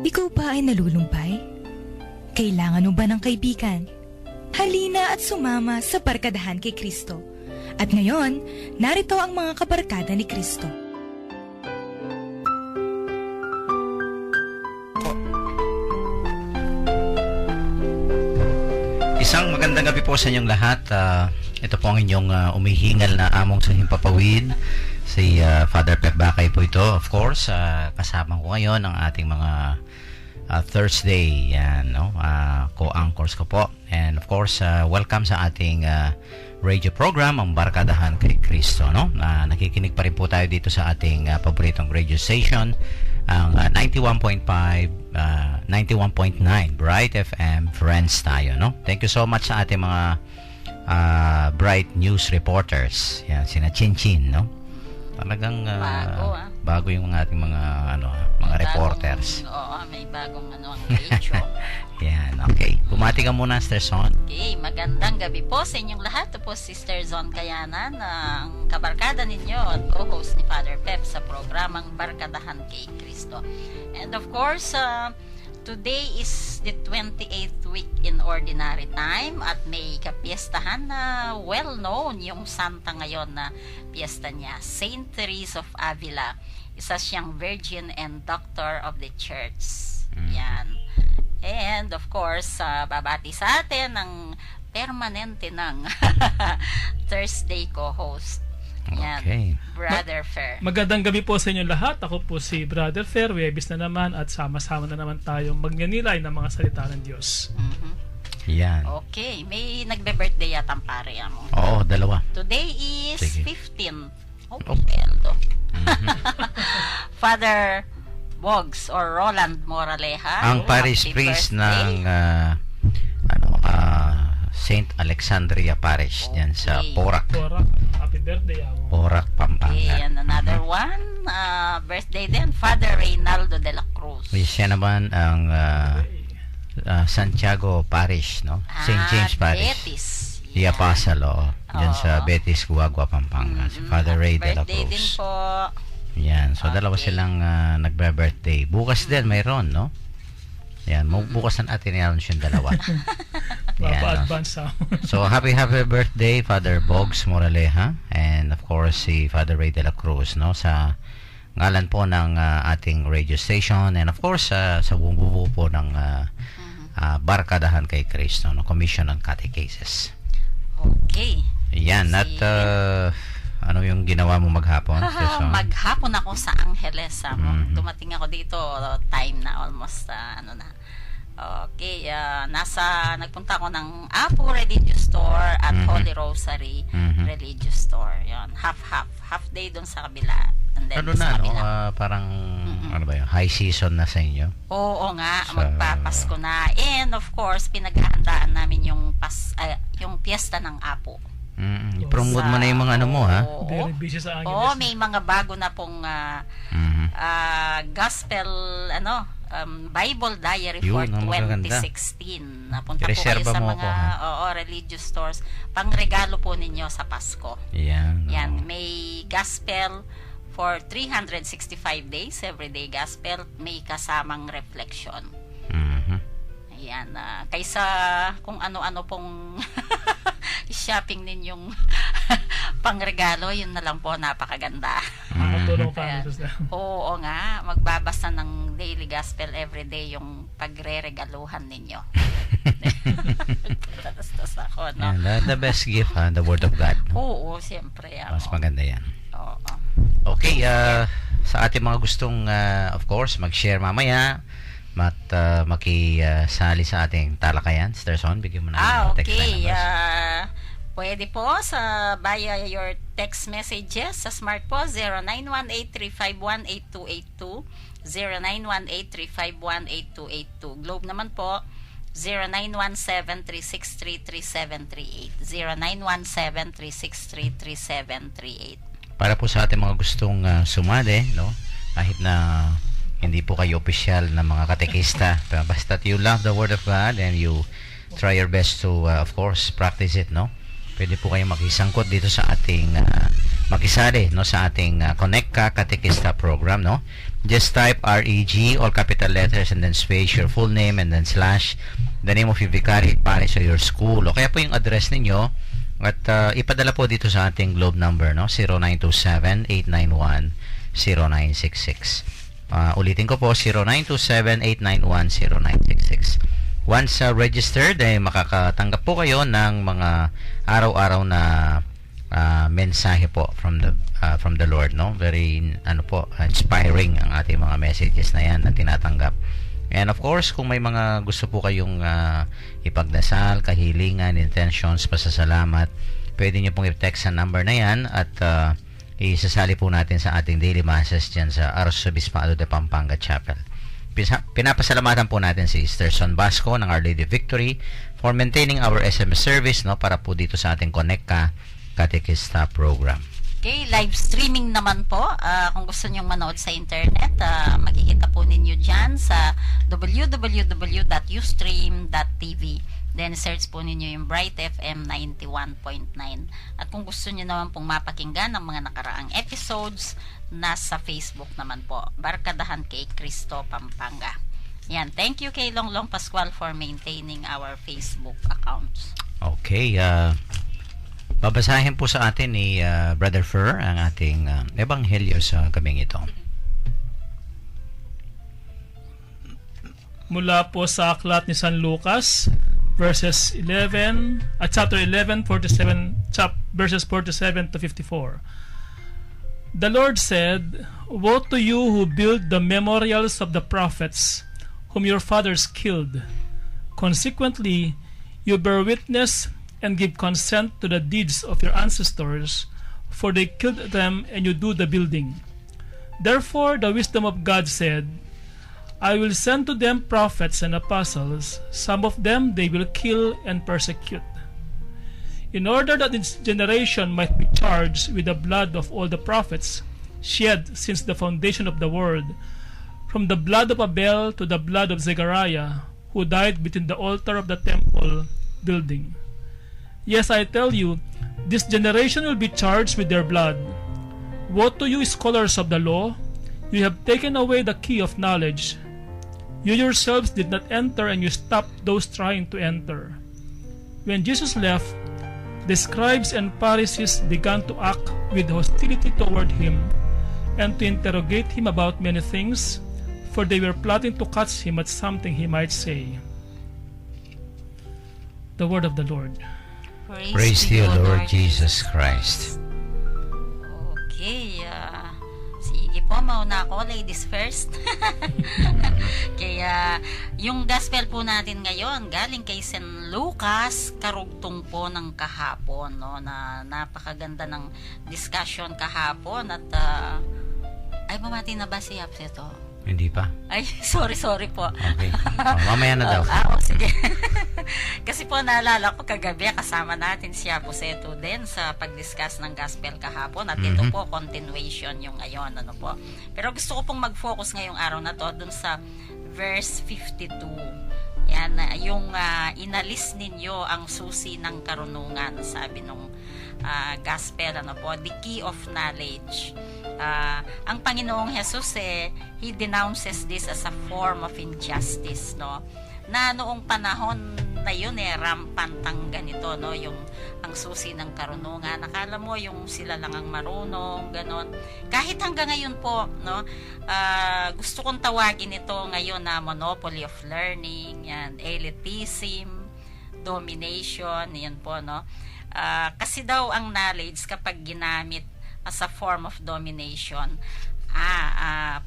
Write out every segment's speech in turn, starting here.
Ikaw ba ay nalulumpay? Kailangan mo ba ng kaibigan? Halina at sumama sa Barkadahan kay Kristo. At ngayon, narito ang mga kabarkada ni Kristo. Isang magandang gabi po sa inyong lahat. Ito po ang inyong umihingal na among sa himpapawid. Si Father Pep Bakay po ito. Of course, kasama ko ngayon ang ating mga Thursday co-anchors ko po. And of course, welcome sa ating radio program, ang Barkadahan kay Kristo. Nakikinig pa rin po tayo dito sa ating paboritong radio station, ang 91.5, 91.9 Bright FM Friends tayo. Thank you so much sa ating mga Bright News reporters. Yan, sina Chinchin, Talagang bago yung ating mga reporters. Oo, may bagong ang radio. Yan, okay. Bumati ka muna, Sister Son. Okay, magandang gabi po sa inyong lahat. Ito po si Sister Zon Kayanan, ang kabarkada ninyo at co-host ni Father Pep sa programang Barkadahan kay Kristo. And of course, today is the 28th week in Ordinary Time at may kapiestahan na well-known yung santa ngayon na piyesta niya, Saint Teresa of Avila. Isa siyang virgin and doctor of the church. Yan. And of course, babati sa atin ang permanente ng Thursday co-host. Yan, Okay. Brother Fer. Magandang gabi po sa inyo lahat. Ako po si Brother Fer. Webis na naman at sama-sama na naman tayong magnanilay ng mga salita ng Diyos. Yan. Okay, may nagbe-birthday yata ang pare mo. Oo, dalawa. Today is Sige. 15th. Pendo. Father Boggs or Roland Moraleja. Ang parish Happy priest birthday. ng Saint Alexandria Parish diyan sa Okay. Porac. Cora, happy birthday, amo. Porac, Okay, Pampanga. and another one, birthday din, Father Reynaldo de la Cruz. Siya naman ang Santiago Parish, St. James Parish. Betis. The Apostle, diyan sa Oo. Betis, Guagua, Pampanga. Si Father Ray de la Birthday din Cruz. po. Yan. So, dalawa Okay. silang nagbe-birthday. Bukas din mayroon, Yan. Bukas natin i-announce yung dalawa. Yan, Papa-advance ako. So, happy birthday, Father Boggs Moraleja. And of course, si Father Ray de la Cruz, sa ngalan po ng ating radio station. And of course, sa bumubuo po ng Barkadahan kay Kristo, Commission on Catechesis. Okay. Yan. At ano yung ginawa mo maghapon? Maghapon ako sa Angeles. Dumating ako dito, time na almost, Okay, nagpunta ako ng Apo Religious Store at Holy Rosary Religious Store. Yun, half day doon sa kabila. And then sa kabila. Parang, ano ba yun, high season na sa inyo? Oo nga, magpapasko na. And of course, pinaghahandaan namin yung piyesta ng Apo. I-promote mo na yung mga ano mo, ha? Very busy sa Angeles. Oo, may mga bago na pong gospel, Bible Diary for Yun, ang magaganda. 2016. Napunta po kayo I-reserva sa mo mga ako, religious stores. Pangregalo po ninyo sa Pasko. Yan. Yan, may gospel for 365 days, everyday gospel, may kasamang reflection. Ayan, kaysa kung ano-ano pong shopping ninyong pangregalo, yun na lang po, napakaganda. Makatulong pa. Ayan. Oo nga, magbabasa ng daily gospel everyday yung pagre-regaluhan ninyo. Tatas ako, Yan, the best gift, the Word of God. Oo, siyempre. Mas maganda yan. Oo. Okay, sa ating mga gustong, of course, mag-share mamaya at makisali sa ating talakayan. Sister Son, bigyan mo na yung text line okay. numbers. Pwede po via your text messages sa smart po 0918-351-8282, 0918-351-8282. Globe naman po 0917-363-3738, 0917-363-3738. Para po sa ating mga gustong sumali, kahit na hindi po kayo opisyal na mga katekista, basta you love the Word of God and you try your best to, of course, practice it, pwede po kayong makisangkot dito sa ating makisali sa ating Connect Ka Katekista program, just type REG, all capital letters, and then space, your full name, and then slash the name of your vicariate parish or your school. O kaya po yung address ninyo. At ipadala po dito sa ating globe number, no? 0927-891-0966. Ulitin ko po, 0927-891-0966. Once registered, ay makakatanggap po kayo ng mga araw-araw na mensahe po from the Lord, no? Very inspiring ang ating mga messages na yan na tinatanggap. And of course, kung may mga gusto po kayong ipagdasal, kahilingan, intentions, pasasalamat, pwede nyo pong i-text sa number na yan at isasali po natin sa ating daily masses dyan sa Arzobispado de Pampanga Chapel. Pinapasalamatan po natin si Sister Son Basco ng Our Lady Victory for maintaining our SMS service, no, para po dito sa ating Connect Ka Katekista program. Okay, live streaming naman po. Kung gusto nyong manood sa internet, makikita po ninyo dyan sa www.ustream.tv. Then, search po ninyo yung Bright FM 91.9. At kung gusto nyo naman pong mapakinggan ng mga nakaraang episodes, nasa Facebook naman po. Barkadahan kay Cristo, Pampanga. Yan. Thank you kay Longlong Pascual for maintaining our Facebook accounts. Okay, babasahin po sa atin ni Brother Fer ang ating ebanghelyo sa gabing ito. Mula po sa aklat ni San Lucas, chapter 11, verses 47 to 54. The Lord said, "Woe to you who build the memorials of the prophets, whom your fathers killed. Consequently, you bear witness and give consent to the deeds of your ancestors, for they killed them and you do the building. Therefore the wisdom of God said, I will send to them prophets and apostles, some of them they will kill and persecute. In order that this generation might be charged with the blood of all the prophets shed since the foundation of the world, from the blood of Abel to the blood of Zechariah, who died between the altar of the temple building. Yes, I tell you, this generation will be charged with their blood. Woe to you, scholars of the law! You have taken away the key of knowledge. You yourselves did not enter, and you stopped those trying to enter." When Jesus left, the scribes and Pharisees began to act with hostility toward him and to interrogate him about many things, for they were plotting to catch him at something he might say. The word of the Lord. Praise to you, Lord Jesus Christ. Okay, sige po, mauna ako, ladies first. Kaya, yung gospel po natin ngayon, galing kay San Lucas, karugtong po ng kahapon, no, na napakaganda ng discussion kahapon, at, ay, mamati na ba si Yapseto? Hindi pa. Ay, sorry po. Okay. Mamaya na daw. Sige. Kasi po naalala ko kagabi kasama natin si Aposeto din sa pag-discuss ng gospel kahapon, at ito po continuation yung ngayon, ano po. Pero gusto ko pong mag-focus ngayong araw na to dun sa verse 52. Yan, yung inalis ninyo ang susi ng karunungan, sabi nung gospel, ano po, the key of knowledge. Ang Panginoong Jesus, He denounces this as a form of injustice, no? Na noong panahon na yun, rampantang ganito, no? Yung ang susi ng karunungan. Nakala mo yung sila lang ang marunong, ganon. Kahit hanggang ngayon po, no? Gusto kong tawagin ito ngayon na monopoly of learning, yan, elitism, domination, yan po, no? Kasi daw ang knowledge kapag ginamit as a form of domination,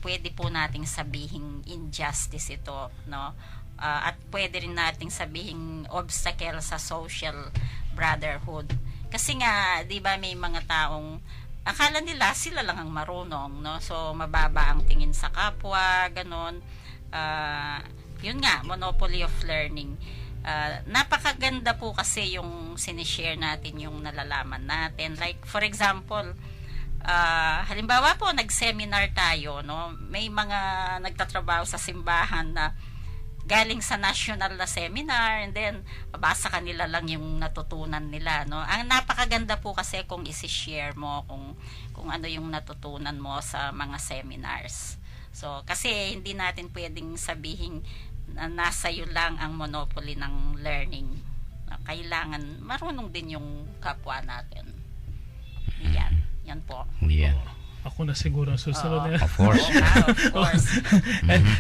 pwede po nating sabihin injustice ito, no? At pwede rin nating sabihin obstacle sa social brotherhood. Kasi nga, 'di ba, may mga taong akala nila sila lang ang marunong, no? So mababa ang tingin sa kapwa, ganon. Yun nga, monopoly of learning. Napakaganda po kasi yung sinishare natin, yung nalalaman natin. Like, for example, halimbawa po, nag-seminar tayo, no? May mga nagtatrabaho sa simbahan na galing sa national na seminar, and then basa kanila lang yung natutunan nila, no? Ang napakaganda po kasi kung isi-share mo kung ano yung natutunan mo sa mga seminars. So, kasi hindi natin pwedeng sabihin na nasa iyo lang ang monopoly ng learning. Kailangan marunong din yung kapwa natin. Yan po. Yeah. Ako na siguro ang susunod Oo. na. Of course. Oo nga, of course.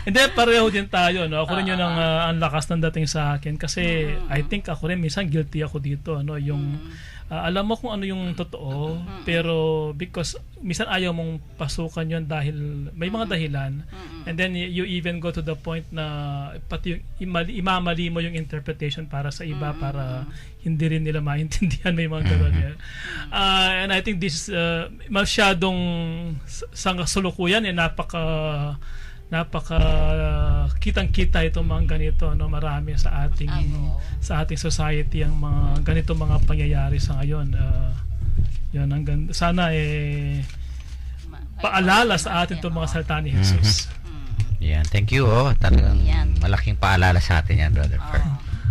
Hindi, pareho din tayo. No? Ako rin yun ang lakas ng dating sa akin. Kasi I think ako rin, minsan guilty ako dito. No? Yung, alam mo kung ano yung totoo, pero because minsan ayaw mong pasukan yun dahil may mga dahilan. And then you even go to the point na pati yung imamali mo yung interpretation para sa iba para hindi rin nila maintindihan, may mga gano'n yan. And I think this masyadong sa kasulukuyan napaka kitang-kita itong mga ganito, no, marami sa ating society ang mga ganito mga pangyayari sa ngayon. Yan ang ganda. Sana paalala sa atin itong mga salita ni Jesus. Yan, thank you. Talagang Yan. malaking paalala sa atin yan, Brother Fer.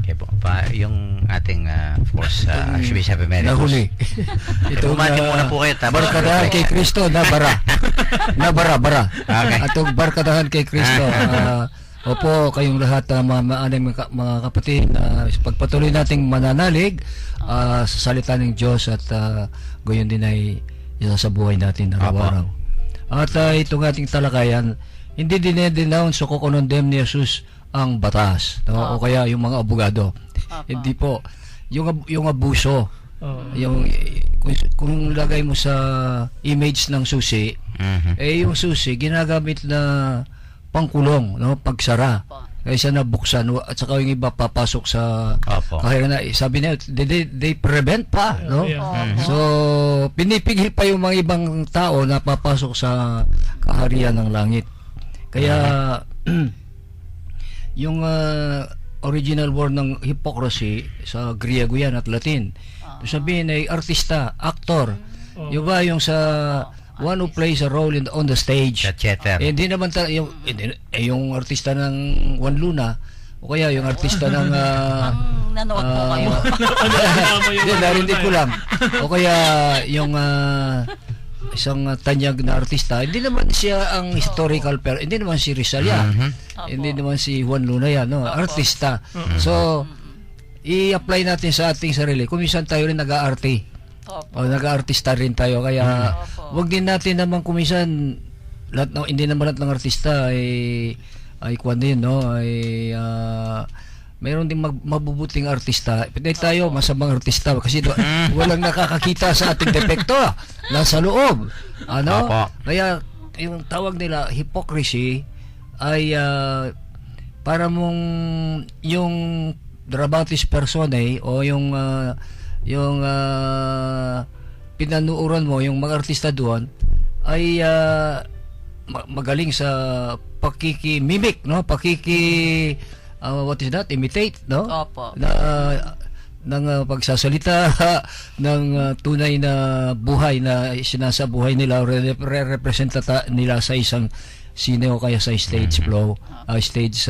Okay po. Yung ating, of course, Archbishop Emeritus. Nahuli. Ito Bumati muna po kayo. barkadahan kay Kristo na bara. Okay. Atong barkadahan kay Kristo. Opo, kayong lahat mga kapatid, pagpatuloy nating mananalig sa salita ng Diyos at gayon din ay isa sa buhay natin araw-araw. At itong ating talakayan, hindi dinedenounce o kukonondem ni Jesus ang batas, no? O kaya yung mga abogado. Hindi po. Yung abuso, yung kung lagay mo sa image ng susi, yung susi ginagamit na pangkulong, no, pagsara. Kaysa na buksan at saka yung iba papasok sa kahit na sabi niya they prevent pa, no? So pinipigil pa yung mga ibang tao na papasok sa kaharian ng langit. Kaya yung original word ng hypocrisy sa Griego yan at Latin. Sabihin ay artista, actor. Yung ba yung sa one who plays a role on the stage. Hindi naman yung artista ng Juan Luna o kaya yung artista ng nanood po kayo. Narinig ko lang. O kaya yung isang tanyag na artista, hindi naman siya ang historical hindi naman si Rizal yan. Hindi naman si Juan Luna yan, no? Artista. So i-apply natin sa ating sarili. Kung minsan tayo rin nag-aarte. O nag-aartista rin tayo. Kaya wag din natin naman kung minsan hindi naman lahat ng artista ay kwan din, no? Mayroon ding mabubuting artista. Pwede tayo masamang artista kasi walang nakakakita sa ating depekto nasa loob. Kaya yung tawag nila hypocrisy ay para mong yung dramatis personae o yung pinanuuran mo yung mga artista doon ay magaling sa pakikimimik, no? What is that? Imitate, no? Opo. Ng pagsasalita ng tunay na buhay na sinasabuhay nila o representa nila sa isang sine o kaya sa stage flow, stage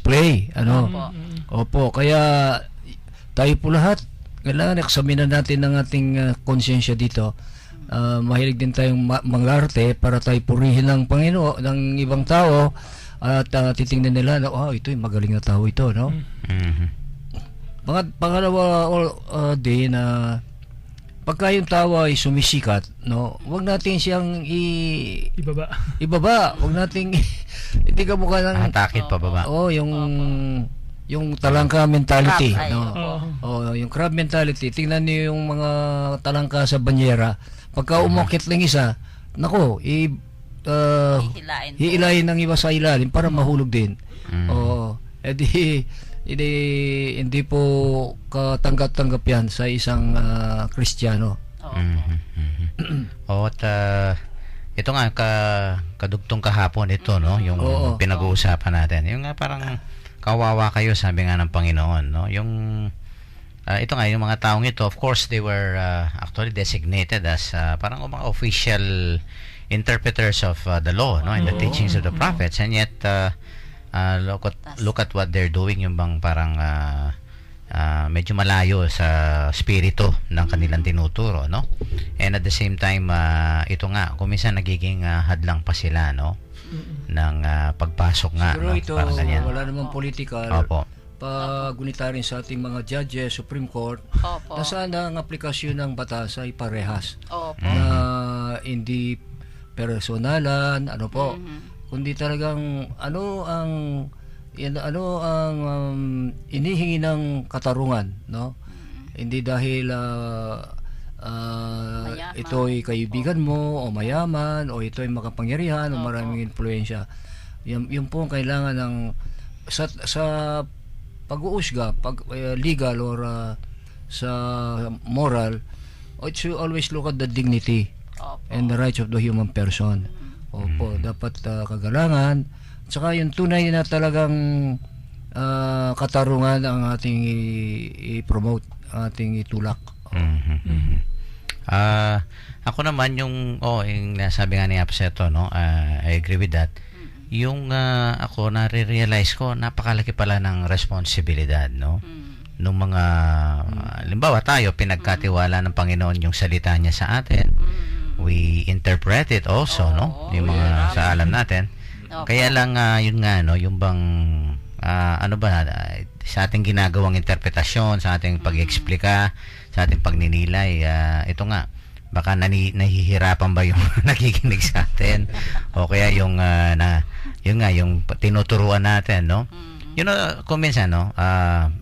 play, ano? Opo, kaya tayo po lahat kailangan eksaminan natin ang ating konsensya dito. Mahilig din tayong mangarte para tayo purihin ng Panginoon, ng ibang tao at titingnan nila na ito yung magaling na tao ito, no? Pangalawa din na pagka yung tao ay sumisikat, no, wag natin siyang ibaba. Wag nating hindi ka mukha ng atakit pababa. Yung talangka mentality, Crab, no? Yung crab mentality. Tingnan niyo yung mga talangka sa banyera. Pagka umukit lang isa, nako, hihilahin ng iba sa ilalim para mahulog din. Hindi po katanggap-tanggap yan sa isang Kristiyano. At ito nga kadugtong kahapon ito, no, yung pinag-uusapan natin. Yung nga parang kawawa kayo, sabi nga ng Panginoon, no? Yung ito nga yung mga taong ito, of course they were actually designated as parang mga official interpreters of the law, no, in the teachings of the prophets, and yet look at what they're doing, yung bang parang medyo malayo sa spirito ng kanilang tinuturo, no? And at the same time, ito nga, kung minsan nagiging hadlang pa sila, no? Ng pagpasok nga, Pero no? ito, Parang ganyan. wala namang political. Opo. Pagunita rin sa ating mga judges, Supreme Court, Opo. na sana ang aplikasyon ng batas ay parehas. Opo. Na hindi personalan, ano po, kundi talagang inihingi ng katarungan, no? Hindi dahil Mayaman. ito ay kaibigan mo o mayaman o ito ay makapangyarihan o maraming impluwensya. Yun po ang kailangan ng sa pag-uusga, legal or sa moral, it should always look at the dignity Opo. and the rights of the human person. Opo, dapat kagalangan. Tsaka yung tunay na talagang katarungan ang ating i-promote, ang ating itulak. Ako naman yung nasabi nga ni Apseto, no? I agree with that. Yung ako nare-realize ko, napakalaki pala ng responsibilidad, no? Nung mga limbawa tayo pinagkatiwala ng Panginoon yung salita niya sa atin. We interpret it also, no? Yung mga sa alam natin. Kaya lang yun nga, no, yung bang sa ating ginagawang interpretasyon, sa ating pag-explika, sa ating pagninilay, ito nga, baka nahihirapan ba yung nakikinig sa atin, o kaya yung yung tinuturuan natin, no? You know, kung minsan, no,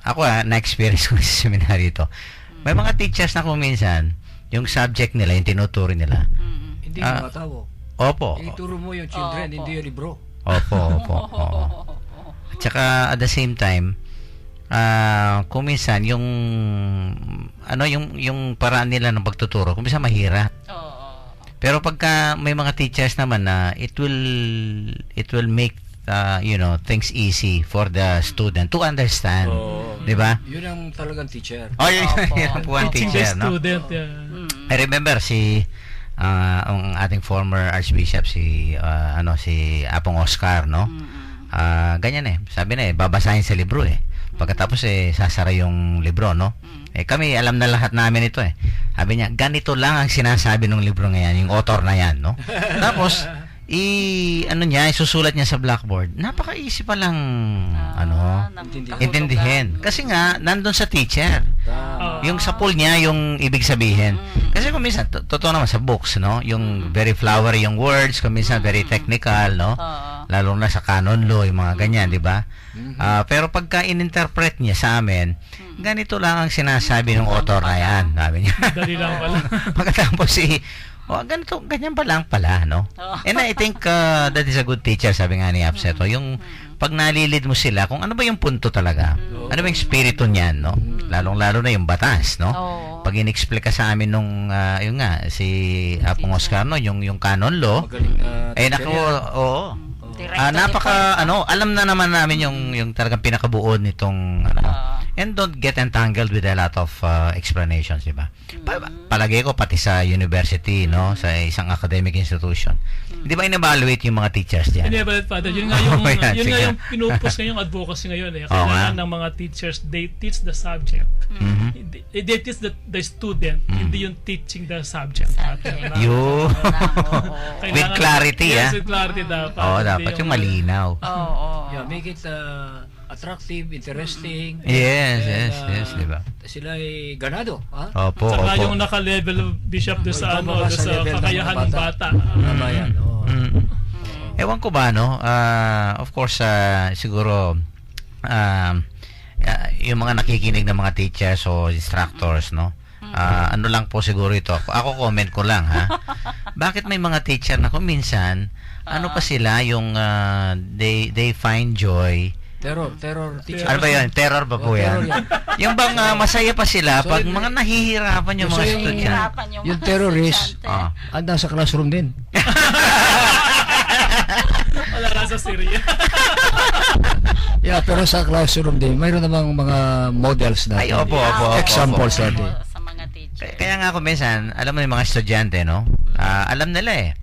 ako na-experience ko sa seminary ito, may mga teachers na kung minsan yung subject nila, yung tinuturo nila, Hindi mga tao. opo, Ituro mo yung children, Opo. hindi yung libro. opo, oo. At saka at the same time, kung minsan yung yung paraan nila ng pagtuturo, kung minsan mahirap. Oo. Pero pagka may mga teachers naman na it will make things easy for the student to understand. Di ba? Yun ang talagang teacher. Oh, yun po ang Teaching the teacher, no? student. I remember ang ating former archbishop si Apong Oscar, no? Ganyan sabi na babasahin sa libro pagkatapos sasara yung libro, no? Kami alam na lahat namin ito sabi niya, ganito lang ang sinasabi ng libro ngayon, yung author na yan, no? Tapos isusulat niya sa blackboard, napaka-easy pa lang intindihin, kasi nga nandun sa teacher yung sa pool niya yung ibig sabihin. Kasi kung minsan totoo naman sa books, no, yung very flowery yung words, kung minsan very technical, no, lalo na sa canon law, yung mga ganyan, di ba? Pero pagka in-interpret niya sa amin, ganito lang ang sinasabi ng author na yan, sabi niya. Dali lang pala. Pagkatapos ganyan pa lang pala, no? And I think that is a good teacher, sabi nga ni Apseto, yung pag nalilid mo sila kung ano ba yung punto talaga, ano ba yung spirito niyan, no? Lalong-lalo na yung batas, no? Pag in-explain sa amin nung yun nga si Apong Oscar, no, yung canon law, oo. Alam na naman namin yung talagang pinakabuod nitong and don't get entangled with a lot of explanations, di ba? Palagay ko pati sa university, no, sa isang academic institution, di ba in-evaluate yung mga teachers diyan? In-evaluate, Father. Yun nga yung pinupus ngayong advocacy ngayon Kailangan ng mga teachers, they teach the subject. They teach the student, hindi yung teaching the subject. With clarity, Yes, with clarity dapat. Dapat yung malinaw. Yeah, make it attractive, interesting. Yes, di ba? Sila ay ganado, ha? Opo. Saka yung naka-level bishop doon sa kakayahan ng bata. Tama yan, Ewan ko ba, no? Of course, siguro yung mga nakikinig ng mga teachers o instructors, no? Ano lang po siguro ito. Ako comment ko lang, ha? Bakit may mga teacher na kung minsan, ano pa sila yung they find joy. Terror teacher. Ano ba yun? Terror ba po yan? Yung bang masaya pa sila pag mga nahihirapan yung mga estudyante. Yung terrorist, nasa classroom din. Wala na sa Syria. Yeah, pero sa classroom din, mayroon namang mga models natin. Ay, opo. Examples natin. Sa mga teacher. Kaya nga ako minsan, alam mo yung mga estudyante, no? Alam nila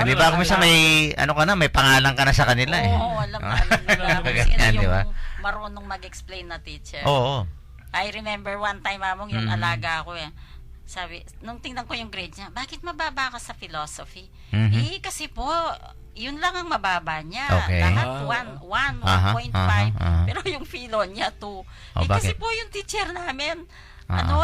di ba kung minsan may may pangalan ka na sa kanila alam nila. Kung sino yung marunong mag-explain na teacher. Oo. I remember one time, Among, yung alaga ko sabi, nung tingnan ko yung grade niya, bakit mababa ka sa philosophy? Kasi po, yun lang ang mababa niya. Okay. Lahat 1.5. Pero yung philo niya 2. Kasi bakit? po yung teacher namin,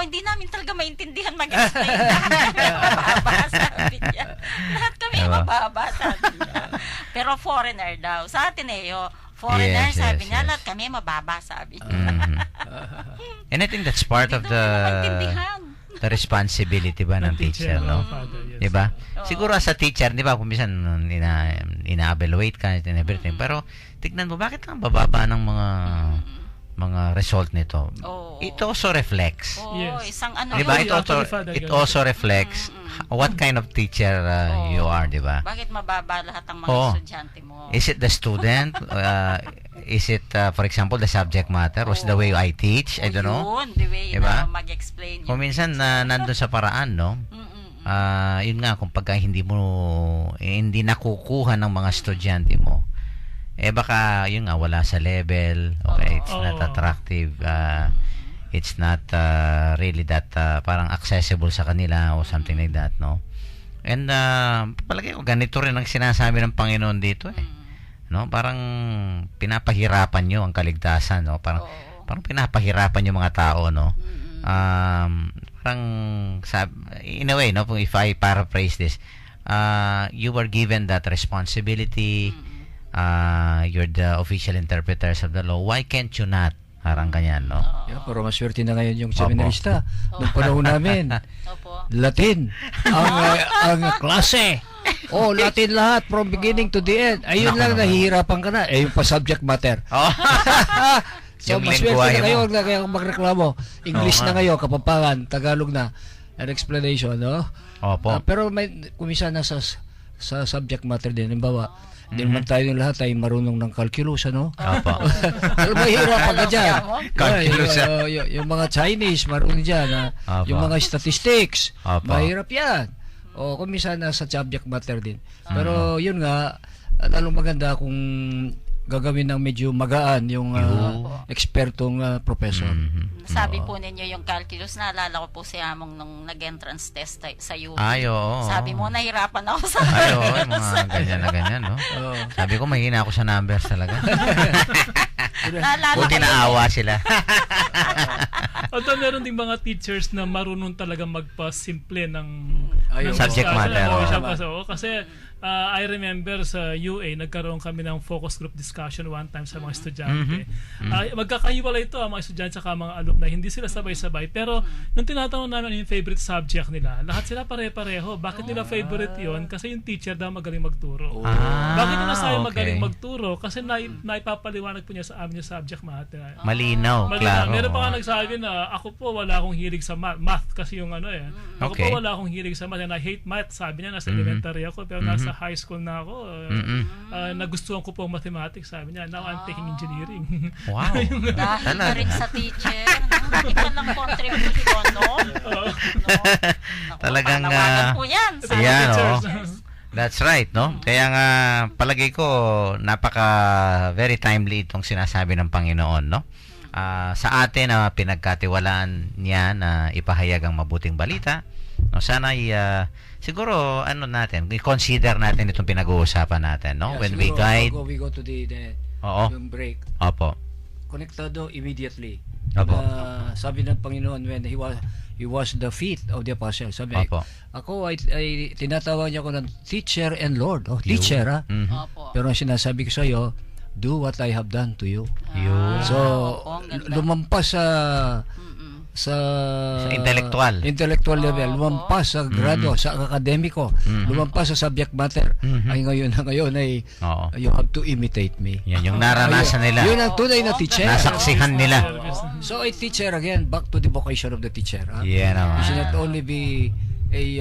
hindi namin talaga maintindihan mag-explain. Lahat kami mababa, sabi niya. Lahat kami mababa, sabi niya. Pero foreigner daw. Sa Ateneo, foreigner, sabi niya, lahat kami mababa, sabi niya. And I think that's part of Hindi namin maintindihan. the responsibility ba ng teacher, no? Father, yes. Diba? Siguro as a teacher, di ba, kung minsan ina-evaluate ka and everything, pero tignan mo, bakit ang bababa ng mga result nito? It also reflects. Yes. Isang Di ba? Actually, It also reflects what kind of teacher you are, di ba? Bakit mababa lahat ang mga estudyante mo? Is it the student? Is it, for example, the subject matter? Was the way I teach? I don't know. Yun, the way Diba? na mag-explain. Kung minsan nandun sa paraan, no? Yun nga, kung pagka hindi nakukuha ng mga estudyante mo, baka, yun nga, wala sa level, okay, it's not attractive, it's not really that parang accessible sa kanila or something like that, no? And palagi ko, ganito rin ang sinasabi ng Panginoon dito, no? Parang pinapahirapan nyo ang kaligtasan, no? Parang pinapahirapan yung mga tao, no? Parang in a way, no, if I paraphrase this, you were given that responsibility, you're the official interpreters of the law, why can't you not? Parang ganyan, no? Yeah, pero maswerte na ngayon yung seminarista. Nung panahon namin, Latin ang klase. Latin lahat from beginning to the end. Ayun lang, nahihirapan ka na. Yung pa-subject matter. So, Yung maswerte lingwahe na kayo, mo. huwag na kayong magreklamo. English na kayo, Kapampangan, Tagalog na. An explanation, no? Opo. Pero may kumisa na sa subject matter din. Halimbawa, hindi naman tayo lahat ay marunong ng calculus, ano? Opo. Pero mahirapan ka dyan. Calculus, Yung mga Chinese, marunong dyan. Opo. Yung mga statistics, Opo. mahirap yan. O kung minsan nasa subject matter din. Pero yun nga, lalong maganda kung gagawin ng medyo magaan yung ekspertong professor. Sabi po ninyo yung calculus, naalala ko po si Among nung nag-entrance test sa UP. Ay, oo. Sabi mo, nahirapan ako sa Ay, oo, yung mga ganyan na ganyan, no? Sabi ko, mahina ako sa numbers talaga. Naalala Buti ko naawa sila. Although meron ding mga teachers na marunong talaga magpa-simple ng Subject matter. Kasi I remember sa UA, nagkaroon kami ng focus group discussion one time sa mga estudyante. Magkakahiwalay ito ang mga estudyante sa mga alumni. Hindi sila sabay-sabay. Pero nung tinatanong namin yung favorite subject nila, lahat sila pare-pareho. Bakit nila favorite yon? Kasi yung teacher daw magaling magturo. Bakit nila sabi magaling magturo? Kasi naipapaliwanag po niya sa amin yung subject matter. Malinaw, klaro. Meron pa nga nagsabi na ako po wala akong hilig sa math kasi yung ako po wala akong hilig sa math and I hate math. Sabi niya nasa elementary ako pero nasa high school na ako. Nagustuhan ko po ang mathematics. Sabi niya, now I'm taking engineering. Wow. dahil na rin sa teacher. Hindi pa lang contribution, no? Talagang, panawagan po yan. Sa yan, teachers. That's right, no? Kaya nga, palagay ko, very timely itong sinasabi ng Panginoon, no? Sa atin, pinagkatiwalaan niya na ipahayag ang mabuting balita. No, sana siguro i-consider natin itong pinag-uusapan natin, no? Yeah, When siguro, we guide. we go to the yung break. Opo. Konektado immediately. Opo. Sabi ng Panginoon when he was the feet of the apostles. Sabi, Opo. ako ay tinatawag niya ako ng teacher and Lord. Teacher, ha? Opo. Pero ang sinasabi ko sa iyo, do what I have done to you. Yun. So, ang ganda. lumampas sa intellectual level, lumampas sa grado, sa akademiko, lumampas sa subject matter. Ay ngayon ay you have to imitate me. Yan yung naranasan nila. Yun ang tunay na teacher. Nasaksihan nila. So a teacher again, back to the vocation of the teacher. Yeah, naman. He should not only be a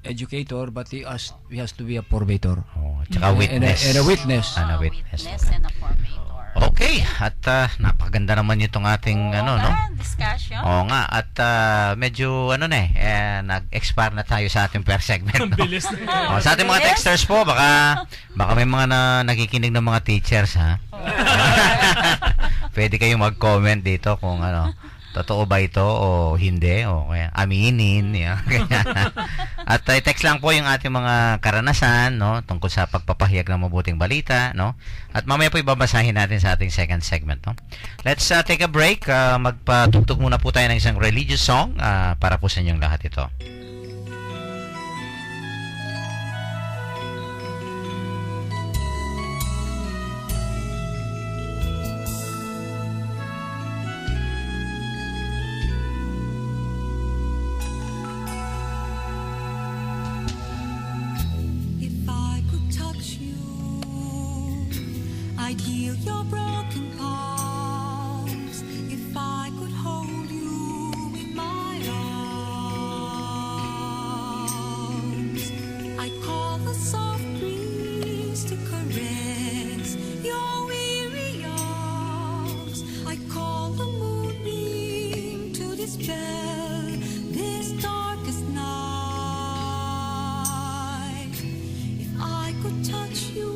educator, but he has to be a formator. Tsaka witness. And a witness. And a witness. And a formator. Okay, at napakaganda naman itong ating discussion. Oo nga, at medyo nag-expire na tayo sa ating per segment. Bilis na. Sa ating mga texters po, baka may mga nakikinig ng mga teachers, ha? pwede kayong mag-comment dito kung totoo ba ito o hindi, o kaya aminin. At text lang po yung ating mga karanasan, no, tungkol sa pagpapahayag ng mabuting balita, no. At mamaya po ibabasahin natin sa ating second segment, no. Let's take a break. Magpatugtog muna po tayo ng isang religious song para po sa inyong lahat ito. I'd heal your broken palms if I could hold you in my arms. I'd call the soft breeze to caress your weary arms. I'd call the moonbeam to dispel this darkest night. If I could touch you,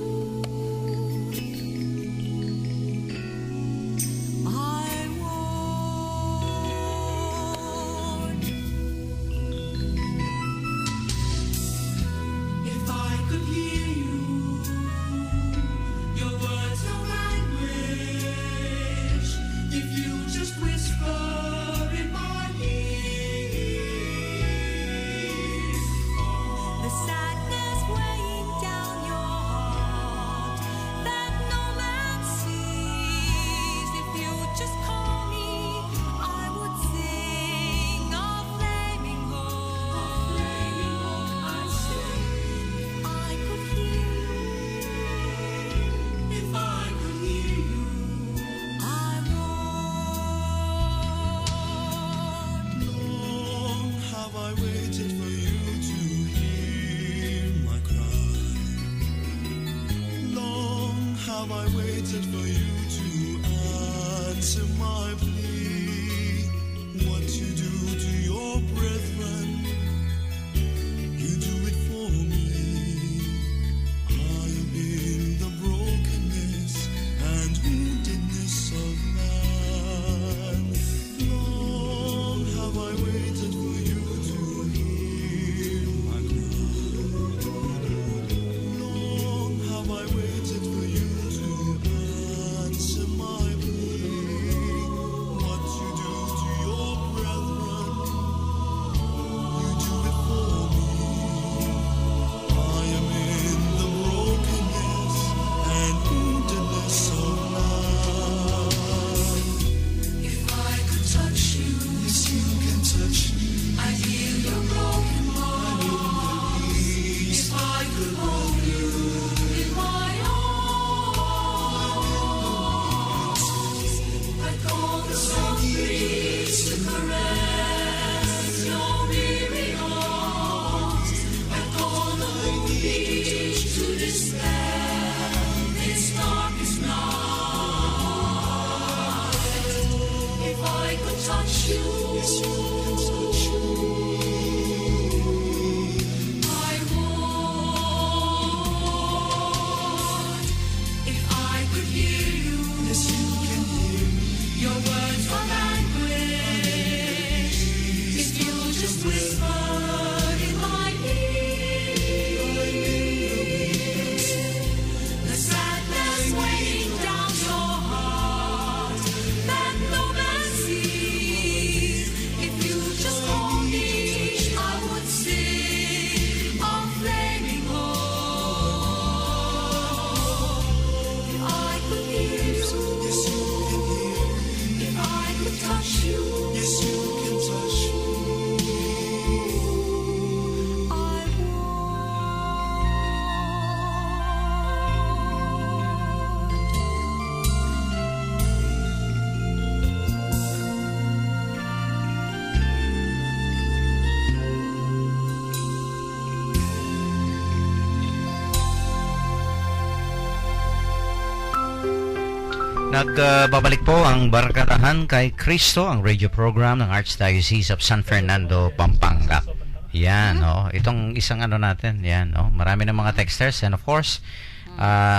Nagbabalik po ang Barkadahan kay Kristo, ang radio program ng Archdiocese of San Fernando, Pampanga. Yan, itong isang natin, yan, marami ng mga texters, and of course,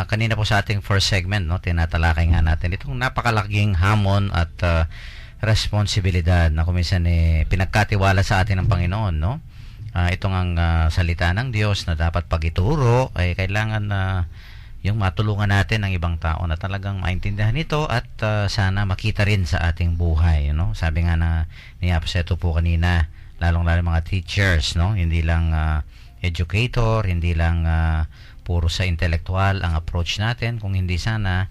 Kanina po sa ating first segment, no, tinatalakay nga natin itong napakalaking hamon at responsibilidad na kuminsan pinagkatiwala sa atin ng Panginoon, no? Itong ang salita ng Diyos na dapat pag-ituro ay kailangan na yung matulungan natin ng ibang tao na talagang maintindihan ito at sana makita rin sa ating buhay, no? Sabi nga na ni Apseto po kanina, lalong-lalo mga teachers, no? Hindi lang educator, hindi lang puro sa intellectual ang approach natin, kung hindi sana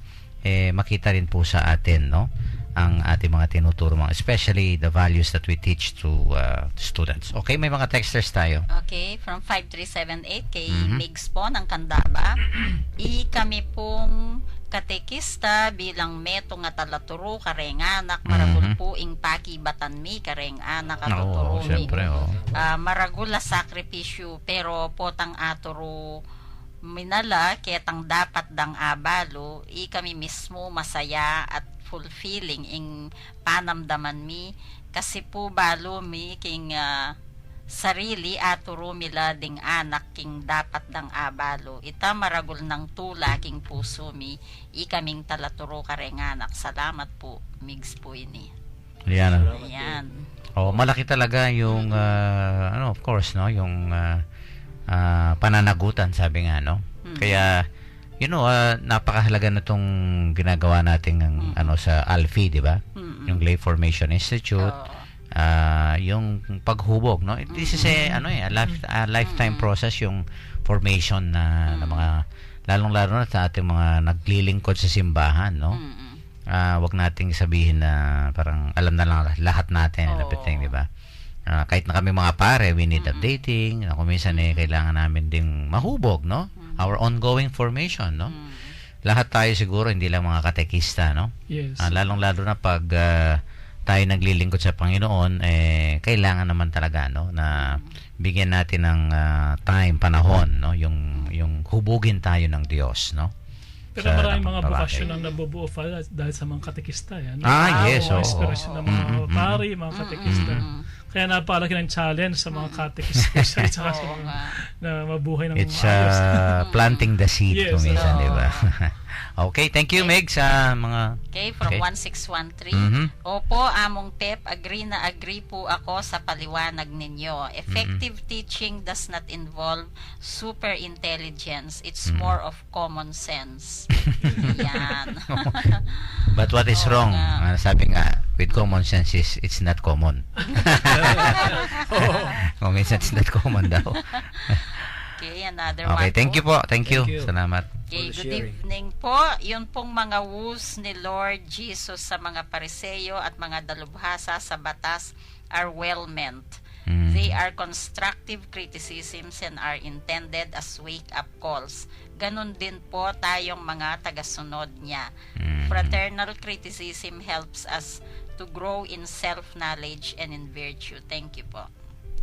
makita rin po sa atin, no, ang ating mga tinuturo, especially the values that we teach to students. Okay, may mga texters tayo. Okay, from 5378 kay Migs po ng Candaba. Kami pong katekista bilang meto nga talaturo kareng anak maragul po ing pakibatan mi kareng anak at tuturo mi. Syempre, Maragul la sakripisyo pero potang aturo minala ketang dapat dang abalo kami mismo masaya at fulfilling ing panamdaman mi kasi po balo mi king sarili aturo mila ding anak king dapat dang abalo ita maragul ng tula king puso mi kaming talaturo kareng anak. Salamat po Migs po ini. Ayan. Malaki talaga yung of course, no, yung pananagutan, sabi nga, no. Kaya napakahalaga na tong ginagawa natin ng sa ALFI, di ba? Yung Lay Formation Institute, yung paghubog, no. This is a lifetime process, yung formation na mga lalong-lalo na sa ating mga naglilingkod sa simbahan, no. Wag nating sabihin na parang alam na lang lahat natin, everything, di ba? Kahit na kami mga pare, we need updating. Kung minsan kailangan namin ding mahubog, no? Our ongoing formation, no? Lahat tayo siguro, hindi lang mga katekista, no? Yes. Lalong-lalo na pag tayo naglilingkod sa Panginoon, kailangan naman talaga, no, na bigyan natin ng time, panahon, no? Yung hubugin tayo ng Diyos, no? Pero maraming mga bukasyon ang nabubuo dahil sa mga katekista. Yan. Yes. Mga inspirasyon ng mga pari, mga katekista. Kaya napalaki ng challenge sa mga katekista sa na mabuhay ng It's maayos. planting the seed, Yes, kung minsan, di ba? Okay, thank you, Meg, sa mga... Okay, from 1613. Opo, Among Pep, agree po ako sa paliwanag ninyo. Effective teaching does not involve super intelligence. It's more of common sense. Yan. But what is wrong? Sabi nga, with common sense it's not common. Kung minsan it's not common daw. Okay, another one. Okay, thank you po. Thank you. you. Salamat. Okay, good evening po. Yun pong mga woes ni Lord Jesus sa mga Pariseo at mga dalubhasa sa batas are well meant. They are constructive criticisms and are intended as wake-up calls. Ganon din po tayong mga tagasunod niya. Fraternal criticism helps us to grow in self-knowledge and in virtue. Thank you po.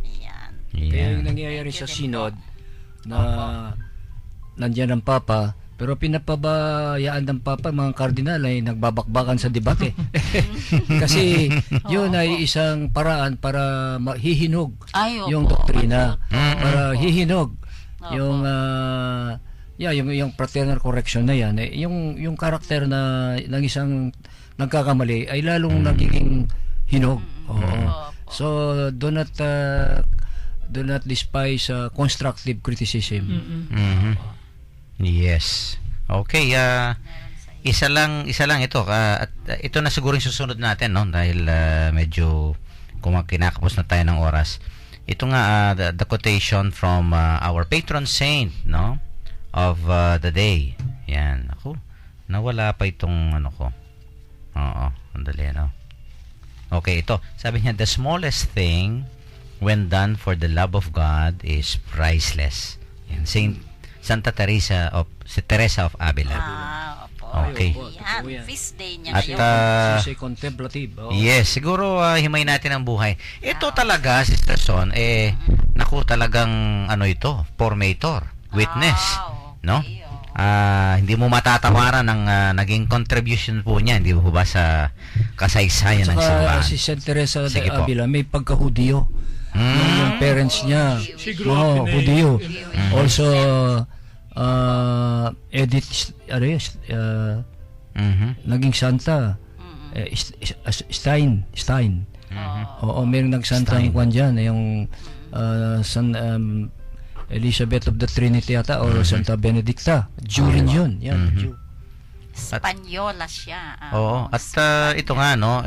Ayan. Kaya yung nangyayari Thank you sa din synod na nandiyan ang Papa, pero pinapabayaan ng Papa, mga kardinal ay nagbabakbakan sa debate. Kasi yun ay isang paraan para hihinog yung doktrina, para hihinog yung yung fraternal correction na yan, yung karakter na ng isang nagkakamali ay lalong nagiging hinog. So do not despise constructive criticism. Yes. Okay, isa lang ito, at ito na siguro yung susunod natin, no, dahil medyo kinakapos na tayo ng oras. Ito nga the quotation from our patron saint, no, of the day. Yan. Ako, nawala pa itong ko. Andali, no. Okay, ito. Sabi niya, the smallest thing when done for the love of God is priceless. Yan, Santa Teresa of Avila. Opo. Okay. Yan, feast day niya At ngayon. Say contemplative. yes, siguro himay natin ang buhay. Ito talaga, Sister Son, naku, talagang ito, formator, witness, no? Hindi mo matatawaran ng naging contribution po niya, hindi po ba, sa kasaysayan ng simbahan. Si Santa Teresa de Sige po. Avila may pagka-Hudyo. Yung parents niya, She grew up in a- Hudyo. Also, Edith, ano yun, naging santa. Stein. Oo, mayroong nagsanta ng kwan dyan, yung Elizabeth of the Trinity yata, or Santa Benedicta. Jew rin yun. Yan, Jew. Spanyola siya. Oo. At ito nga, no,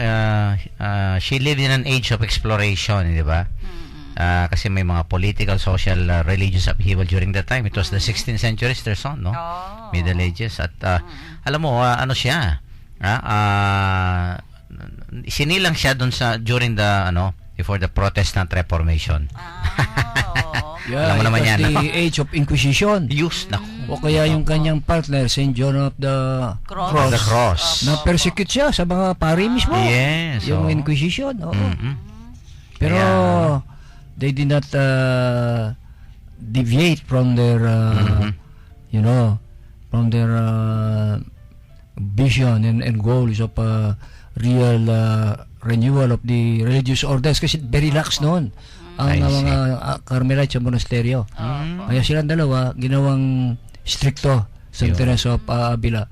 she lived in an age of exploration, di ba? Kasi may mga political, social, religious upheaval during that time. It was the 16th century, there's on, no? Middle Ages. At alam mo, ano siya? Sinilang siya dun sa, during the, before the Protestant Reformation. Yeah, alam mo naman it was yan, the no? age of Inquisition. Naku. O kaya yung kanyang partner, St. John of the The Cross. na-persecute siya sa mga pari mismo. Yes. Yung oo. Inquisition. Oo. Pero Kaya- they did not deviate from their from their vision and goals of real renewal of the religious orders, kasi very lax noon ang I see. mga Carmelite sa monasteryo. Kaya silang dalawa ginawang stricto sa Teresa of Avila.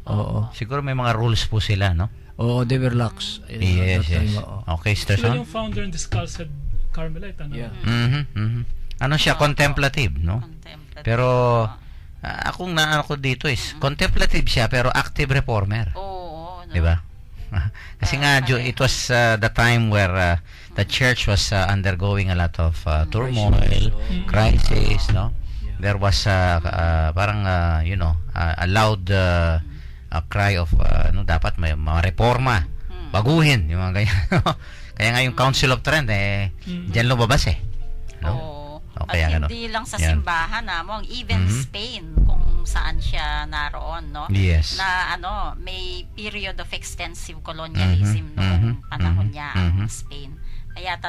Oo. Siguro may mga rules po sila, no? Oo, they were lax. Yes, yes. Okay, Sister Sila Son? yung founder and discussed Carmelite. Ano? Yeah. Ano siya? Contemplative, no? Contemplative. Pero, akong naano ko dito is, contemplative siya, pero active reformer. Oo. No? Di ba? Kasi nga, it was the time where the church was undergoing a lot of turmoil, crisis, no? There was parang, a loud cry of, dapat may mga reforma, baguhin, yung mga ganyan. Kaya nga yung Council of Trent, dyan lumabas no? Oo. Kaya At gano. hindi lang sa Yan. simbahan, even Spain, kung saan siya naroon, no? Yes. Na may period of extensive colonialism noong panahon niya ang Spain. Kaya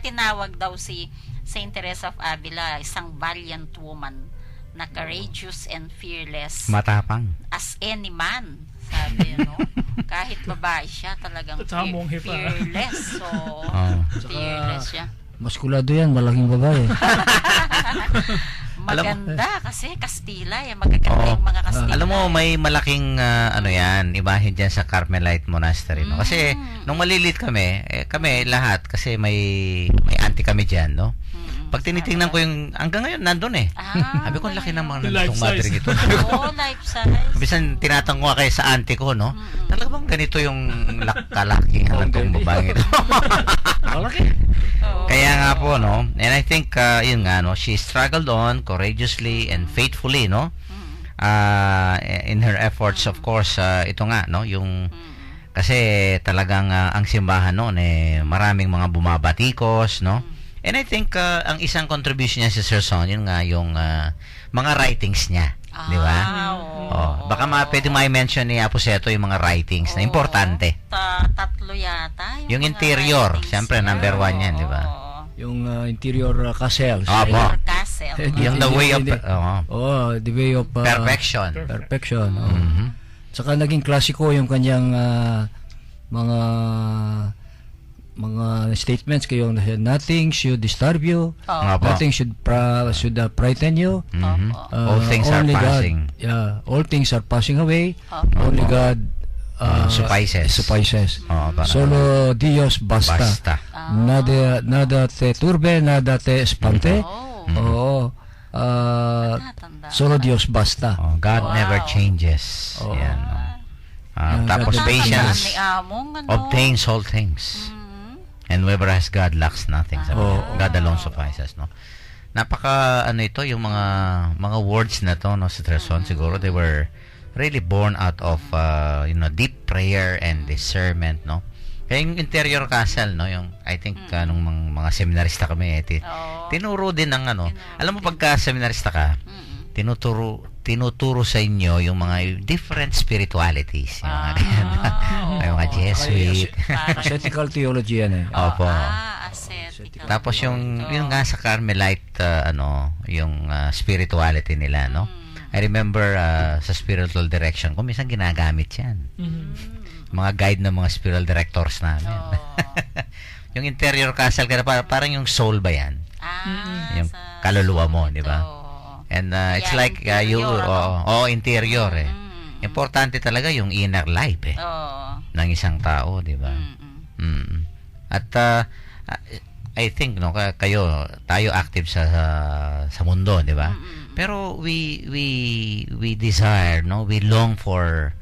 tinawag daw si Saint Teresa of Avila isang valiant woman na courageous and fearless Matapang. as any man, sabi, no? Kahit babae siya, talagang At saka monghe pa. fearless. So, fearless siya. Maskulado yan, malaking babae. Maganda kasi Kastila, magaganda yung mga Kastila. Alam mo, may malaking imahin dyan sa Carmelite Monastery, no? Kasi, nung malilit kami, kami lahat, kasi may auntie kami dyan, no? Pag tinitingnan ko yung, hanggang ngayon, nandun Sabi ko, laki ng mga Life nanditong madre size. ito. Oo, life size. Bisan tinatang ko kay sa auntie ko, no? Talagang ganito yung kalaking ng babaeng ito. Malaki. Kaya nga po, no? And I think, yun nga, no? She struggled on courageously and faithfully, no? In her efforts, of course, ito nga, no? Yung, kasi talagang ang simbahan noon, maraming mga bumabatikos, no? And I think, ang isang contribution niya si Sir Son, yun nga, yung mga writings niya. Di ba? Baka pwede ma-mention ni Apo Seto yung mga writings na importante. Tatlo yata. Yung mga interior, writings siyempre, niya. number 1 yan, di ba? Yung interior castles. Opo. Interior castle. Yung the way of the way of perfection. Perfection. Saka naging klasiko yung kanyang mga statements, kayo nothing should disturb you, Opo. nothing should frighten you. All things are only passing. God, all things are passing away. Opo. Only God Suffices. Oo, parang- Solo Dios basta. Nada te turbe, nada te espante. Oo. Natanda. Solo Dios basta. God never changes. Yan. Tapos God- patience Ni Among, obtains all things. And whoever has God lacks nothing. Sabi niya. God alone suffices, no? Napaka ito yung mga words na to, no, sa Treson, siguro they were really born out of deep prayer and discernment, no? Kaya yung interior castle, no, yung I think nung mga seminarista kami, tinuro din ng alam mo pagka seminarista ka, tinuturo sa inyo yung mga different spiritualities, yung mga ganyan. May mga Jesuit. Ascetical theology yan Opo. Ascetical. Tapos yung nga sa Carmelite yung spirituality nila, no? I remember sa spiritual direction ko minsan ginagamit 'yan. Mga guide ng mga spiritual directors namin. Yung interior castle parang yung soul ba 'yan? Yung kaluluwa mo, di ba? And it's Yeah, like you interior, interior eh. Importante talaga yung inner life eh Oo. ng isang tao, di ba? Mm. At I think tayo active sa mundo, di ba? Pero we desire, we long for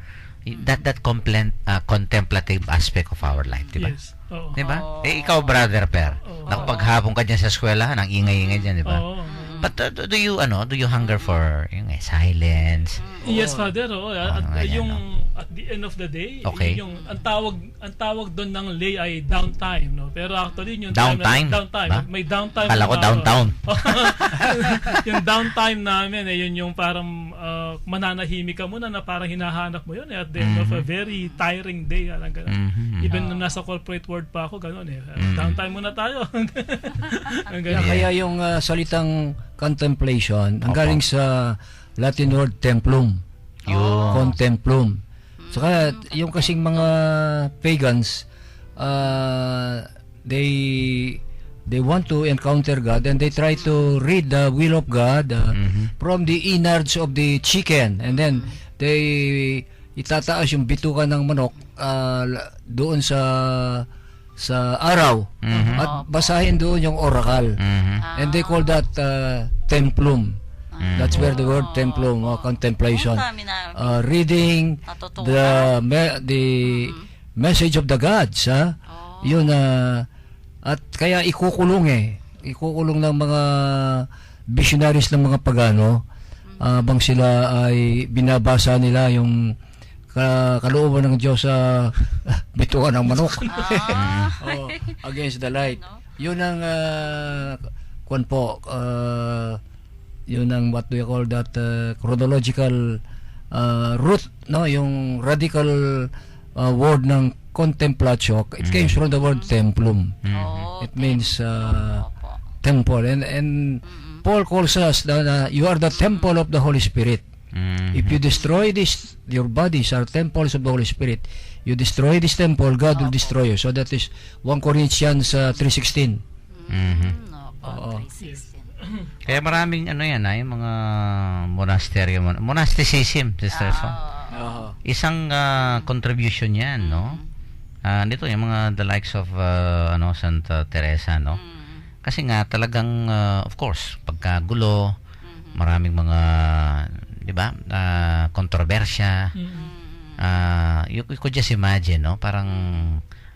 that contemplative aspect of our life, di ba? Yes. Oo. Di ba? Ikaw, brother Per, nakupaghapon ka dyan sa eskwelahan, ang ingay-ingay dyan, di ba? Oo. But do you hunger for silence? Yes, Father. At ganyan, yung at the end of the day, Okay. yung ang tawag doon ng lay ay downtime, no. Pero actually yung Downtime? downtime, Ba? may downtime. Kala ko na- downtown. yung downtime namin yun yung parang mananahimik ka muna na parang hinahanap mo yun at the end of a very tiring day, ganun. Even nung nasa corporate world pa ako, ganun eh. Downtime muna tayo. Ang ganun. Kaya yung salitang contemplation, ang galing sa Latin word templum. Yun. Contemplum. Saka yung kasing mga pagans, they want to encounter God and they try to read the will of God from the innards of the chicken, and then they itataas yung bituka ng manok doon sa araw at basahin doon yung oracle, and they call that templum. That's where the word templum, contemplation, Ang dami na reading natutunan. the message of the gods, yun at kaya ikukulong ng mga missionaries ng mga pagano bang sila ay binabasa nila yung kalooban ng Diyos sa bituan ng manok. Against the light. Yun ang yun ang what do you call that chronological root, yung radical word ng contemplatio. It came from the word templum. It means temple, and Paul calls us that you are the temple of the Holy Spirit. If you destroy this, your bodies are temples of the Holy Spirit. You destroy this temple, God will destroy you. So that is 1 Corinthians 3:16. Opo, 3:16. Kaya maraming yung mga monasteryo, monasticism, Sister Son. Isang contribution yan, no? Nito yung mga the likes of Santa Teresa, no? Kasi nga talagang of course, pagkagulo, maraming mga, di ba, kontrobersya. You could just imagine, no? Parang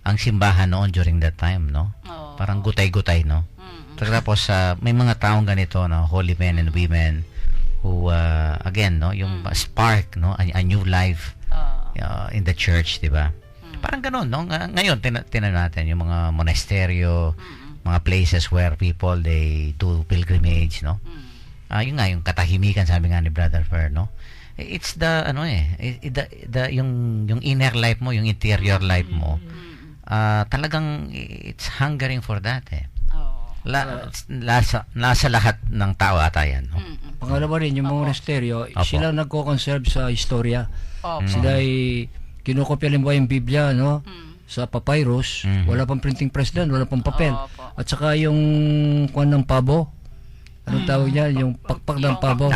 ang simbahan noon during that time, no? Parang gutay-gutay, no? Tapos may mga taong ganito, no, holy men and women who again, no, yung spark, no, a new life in the church, 'di ba? Parang ganoon, no? Ngayon tinan natin yung mga monasteryo, mga places where people they do pilgrimage, no? Yung nga yung katahimikan, sabi nga ni Brother Fer, no? It's the yung inner life mo, yung interior life mo. Talagang it's hungering for that eh. Nasa lahat ng tao ata yan. No? Pangalawa rin, yung mga monasteryo, sila nagko-conserve sa istorya. Sila ay kinokopya rin ba yung Biblia, no? Sa papyrus, wala pang printing press doon, wala pang papel. At saka yung kuwan ng pabo, anong tawag niya? Yung pakpak ng pabo.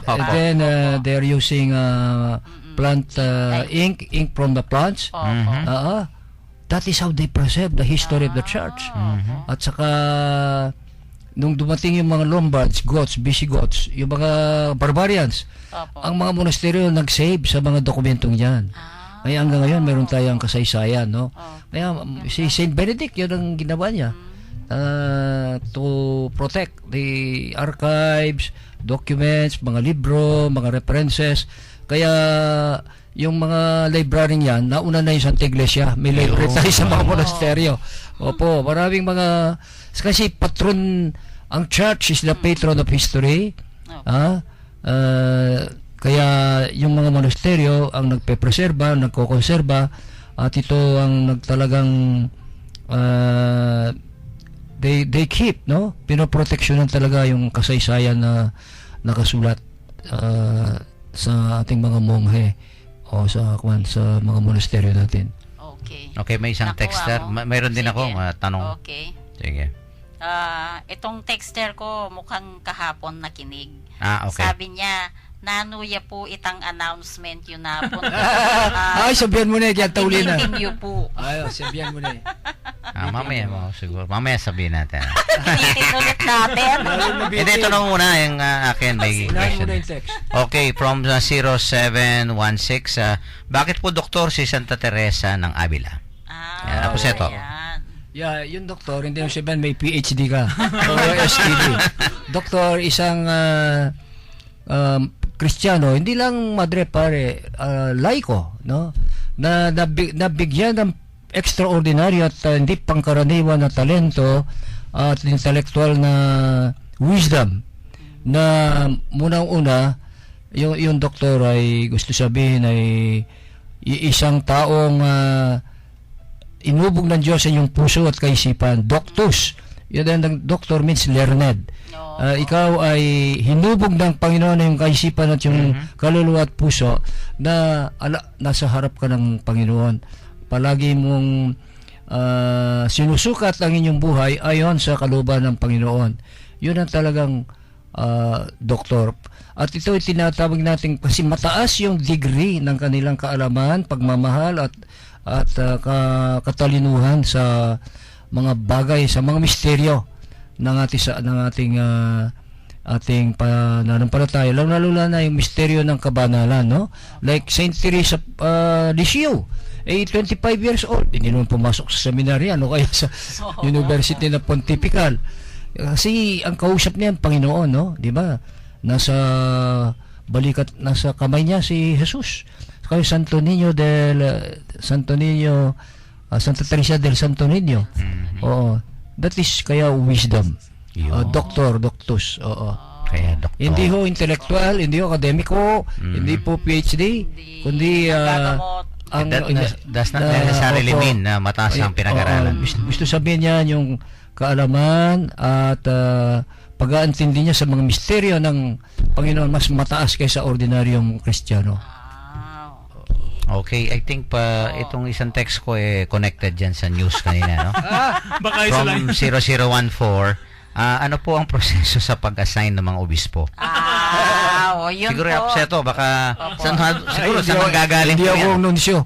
And then they're using plant ink from the plants. That is how they preserve the history of the church. At saka nung dumating yung mga Lombards, Goths, Visigoths, yung mga barbarians, ang mga monasteryo nag-save sa mga dokumentong yan. Kaya hanggang ngayon meron tayong kasaysayan, no? Kaya si Saint Benedict, yun ang ginawa niya to protect the archives, documents, mga libro, mga references. Kaya yung mga library yan, nauna na yung Santa Iglesia. May library tayo sa mga monasteryo. Opo, maraming mga... Kasi patron, ang church is the patron of history. Kaya yung mga monasteryo ang nagpe-preserba, nagko-konserba, at ito ang nagtalagang they keep, no? Pinoproteksyonan talaga yung kasaysayan na nakasulat sa ating mga monghe o sa mga monasteryo natin. Okay. Okay, may isang Nakuha texter. mo. Mayroon din Sige. ako tanong. Okay. Sige. Itong texter ko mukhang kahapon nakinig. Okay. Sabi niya, nanuya po itang announcement yun na po. Ay, sabihan mo na, kaya tauli na. Continue po. Ay, sabihan mo na. Mamaya mo siguro. Mamaya sabihin natin. Tinitin ulit natin. Hindi, ito na muna yung akin. May Unahin mo question. na yung text. Okay, from 0716, bakit po doktor si Santa Teresa ng Avila? Yan, tapos ito. Ayan. Yeah, yung doktor, hindi mo sabihin may PhD ka. O STD. Doktor, isang Kristiyano, hindi lang madre pare, laiko, no? Na nabigyan ng extraordinary at hindi pangkaraniwan na talento at intellectual na wisdom na munang-una yung doktor ay gusto sabihin ay isang taong inubog ng Diyos sa iyong puso at kaisipan. Doctus. Yan ang doctor means learned. Ikaw ay hinubog ng Panginoon na yung kaisipan at yung kaluluwa at puso na nasa harap ka ng Panginoon. Palagi mong sinusukat ang inyong buhay ayon sa kalooban ng Panginoon. Yun ang talagang doktor. At ito ay tinatawag natin kasi mataas yung degree ng kanilang kaalaman, pagmamahal at katalinuhan sa mga bagay, sa mga misteryo ng ating pananampalataya, lalo na yung misteryo ng kabanalan, no? Like Saint Teresa Lisieux, 25 years old, hindi naman pumasok sa seminary, kaya sa University na Pontifical. Kasi ang kausap niya ang Panginoon, no? Di ba? Nasa kamay niya si Jesus. Kaya Santa Teresa del Santo Niño. Oo. That is kaya wisdom. Doctus. Oo. Kaya doktor. Hindi ho intellectual, hindi ho akademiko, hindi po PhD, kundi does not necessarily mean na mataas ang pinag-aralan. Gusto sabihin niya yung kaalaman at pag-aantindi niya sa mga misteryo ng Panginoon mas mataas kaysa ordinaryong Kristiyano. Okay, I think itong isang text ko connected dyan sa news kanina, no? Baka isa lang. From 0014, ano po ang proseso sa pag-assign ng mga obispo? Yun Siguro po. upseto, baka siguro saan gagaling hindi po ako yan? nunsyo.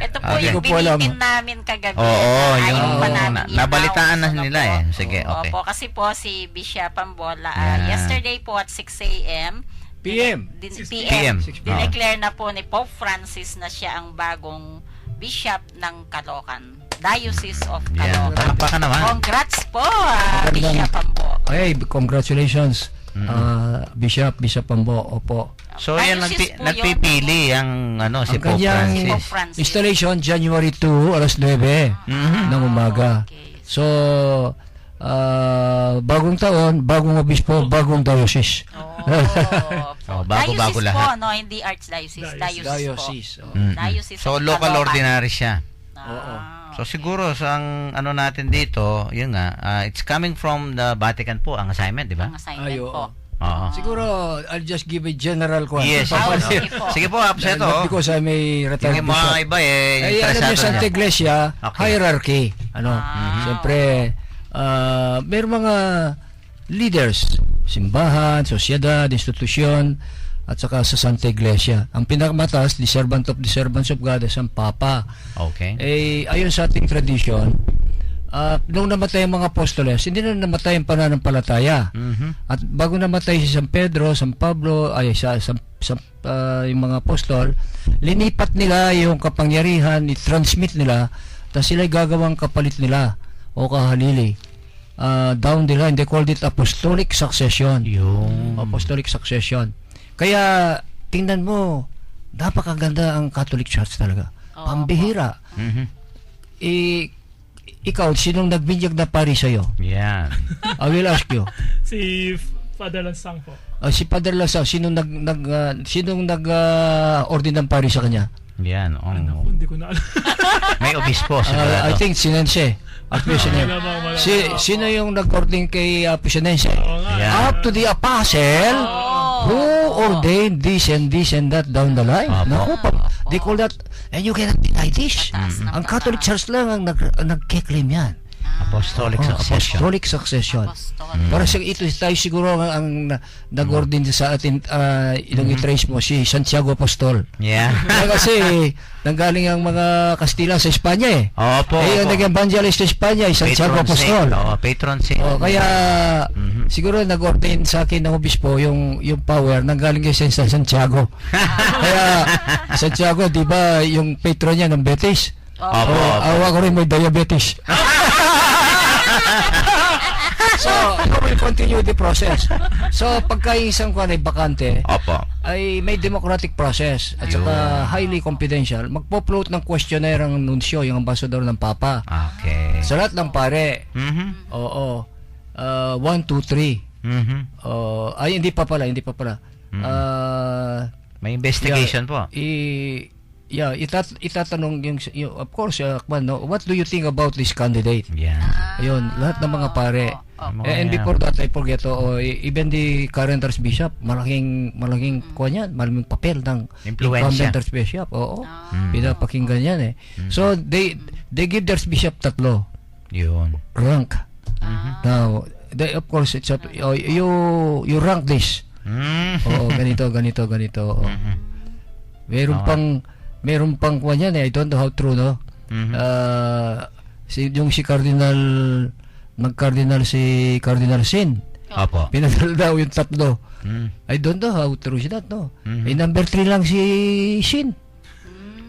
Ito po Okay. yung Hindi ko po alam. binitin namin kagabi. Oo, Ayaw yung pa namin nabalitaan na i-announce, nila Sige, okay. Opo, kasi po si Bishop Ambola, Yeah. yesterday po at 6 a.m. PM. PM. Dineclare na po ni Pope Francis na siya ang bagong Bishop ng Caloocan. Diocese of Yan, Caloocan. palakpakan naman. Congrats po, Magandang- Bishop Ambo. Okay, congratulations. Bishop Ambo. Opo. So, yan Diocese po nagpipili ang si Ang Pope kanyang Francis. Pope Francis. installation January 2 alas 9 ng umaga. Okay. So bagong taon, bagong obispo, bagong diocese. bago Diocese lahat. po, no? Hindi Archdiocese. Diocese po. Diocese. Oo. Diocese So, of local Caloocan. ordinary siya. So, Okay. siguro, sa natin dito, yun nga, it's coming from the Vatican po, ang assignment, di ba? Ang assignment Ay, oo. po. Oo. Siguro I'll just give a general Yes, Papalit. sige po. Sige po, upseto. Not because I'm a retired Yung mga bishop. iba Ay, alam niyo, interesado Santa niya. Iglesia, Okay. hierarchy. Siyempre, may mga leaders, simbahan, sosyedad, institusyon, at saka sa Santa Iglesia. Ang pinakamataas, the servant of the servants of God, is ang Papa. Okay. Ayon sa ating tradition, nung namatay ang mga apostoles, hindi na namatay ang pananampalataya. At bago namatay si San Pedro, San Pablo, yung mga apostol, linipat nila yung kapangyarihan, i-transmit nila, tapos sila'y gagawang kapalit nila o kahalili. Down the line, they called it apostolic succession. Yung... Apostolic succession. Kaya, tingnan mo, napakaganda ang Catholic Church talaga. Pambihira. Ikaw, sinong nagbinyag na pari sa'yo? Yan. I will ask you. Si Father Lansang po. Si Padre Lasaw, sinong nag-order ng pari sa kanya? Yan. Hindi ko na alam. May obispo. I think Sinense. Sino yung nag-order kay Sinense? Oo nga. Yeah. Up to the apostle who ordained this and that down the line. Naku, they call that, and you cannot deny this. Ang Catholic Church lang ang nag-claim yan. Apostolic succession. Apostolic succession. Apostolic. Para sa ito tayo siguro ang nag-ordin sa atin ilang i-trace mo si Santiago Apostol. Yeah. Kasi nanggaling ang mga Kastila sa Espanya eh. Opo. Yung opo. nag-evangelist sa Espanya ay Santiago Patron Apostol. saint. Oo, patron saint. Kaya siguro nag-ordain sa akin ng obispo yung power nanggaling kay San Santiago. Kaya Santiago, di ba yung patron niya ng Betis? Opo. Awa ko rin may diabetes. So, you will continue the process. So, pagka yung isang kuwan ay bakante, Opo. ay may democratic process at saka highly confidential. Magpo-float ng questionnaire ang nuncio, yung ambassador ng Papa. Okay. Sa lahat ng pare, Mhm. oo, 1, 2, 3. Mhm. Ay, hindi pa pala. May investigation po. Itatanong yung of course, what do you think about this candidate? Yeah. Ayun, lahat ng mga pare. And before that, I forget, even the current Archbishop, malaking kuha niyan, malaking papel ng Impluensya. incumbent Archbishop. Oo, pinapakinggan yan eh. So, they give the Archbishop 3 Yun. rank. Now, of course, it's you rank this. Oo, ganito. Oo. Meron pang kuha niyan eh. I don't know how true, no? Si Cardinal Cardinal Sin. Opo. Pinadala daw yung 3. I don't know how true is that, no? Eh, number 3 lang si Sin.